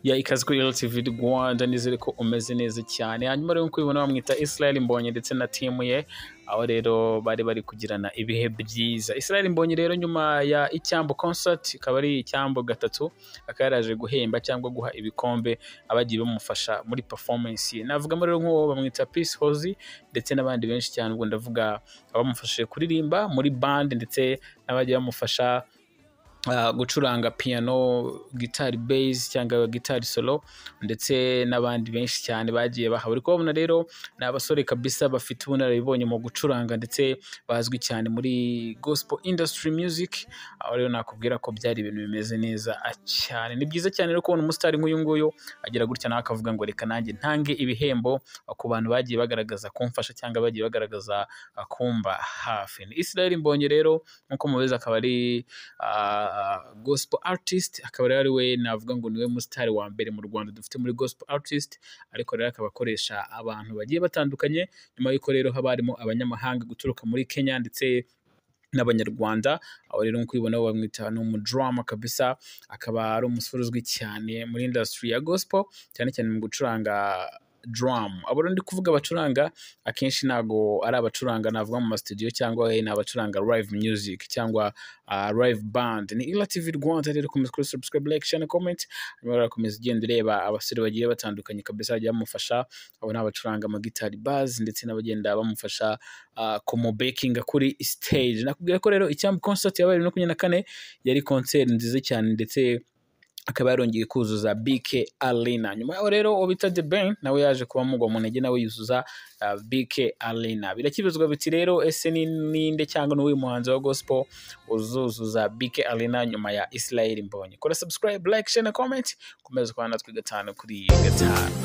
ya ikaze kuri LTV Rwanda nizere ko umeze neza cyane. Hanyuma rero nkuko ubibona bamwita Israel Mbonyi ndetse na timu ye, aho rero bari kugirana ibihe byiza. Israel Mbonyi rero nyuma ya Icyambo concert, ikaba ari Icyambo gatatu, akaba yaraje guhemba cyangwa guha ibikombe abagiye bamufasha muri performance ye. Navugamo rero nk'uwo bamwita Peace Hozi ndetse n'abandi benshi cyane, ubwo ndavuga abamufashije kuririmba muri band ndetse n'abagiye bamufasha gucuranga piano, guitar bass cyangwa guitar solo ndetse n'abandi benshi cyane bagiye bahawe. Uri kubona rero ni abasore kabisa bafite ubunararibonye mu gucuranga ndetse bazwi cyane muri gospel industry music. Aho rero nakubwira ko byari ibintu bimeze neza cyane. Ni byiza cyane rero kubona umusitari nk'uyu nguyu agira gutya nawe akavuga ngo reka nanjye ntange ibihembo ku bantu bagiye bagaragaza kumfasha cyangwa bagiye bagaragaza kumba hafi. Ni Israel Mbonyi rero nk'uko mubizi akaba ari gospel artist, akaba ari we navuga ngo niwe musitari wa mbere mu Rwanda dufite muri gospel artist, ariko rero akaba akoresha abantu bagiye batandukanye. Nyuma y'uko rero haba harimo abanyamahanga guturuka muri Kenya ndetse n'abanyarwanda. Aho rero nk'uko ubibona bamwita ni umudrama kabisa, akaba ari umusore uzwi cyane muri industry ya gospel cyane cyane mu gucuranga drum. Abo rero ndi kuvuga abacuranga akenshi ntago ari abacuranga navuga mu studio cyangwa ni abacuranga live music cyangwa live band. Ni LTV Rwanda rero, komeza kuri subscribe, like, share na comment. Komeza ugenda ureba abasore bagiye batandukanye kabisa bagiye bamufasha. Abo ni abacuranga amagitari bass ndetse n'abagenda bamufasha kumubekinga kuri stage. Nakubwira ko rero Icyambo concert yabaye 2024 yari concert nziza cyane ndetse akaba yarongeye kuzuza BK Arena. Nyuma yaho rero ubita The Ben nawe yaje kuba mugwa mu ntege nawe yuzuza BK Arena. Birakibizwa biti rero ese ninde cyangwa n'uyu muhanzi wa gospel uzuzuza BK Arena nyuma ya Israel Mbonyi? Kora subscribe, like, share na comment, komeza kubana natwe gatanu kuri gatanu.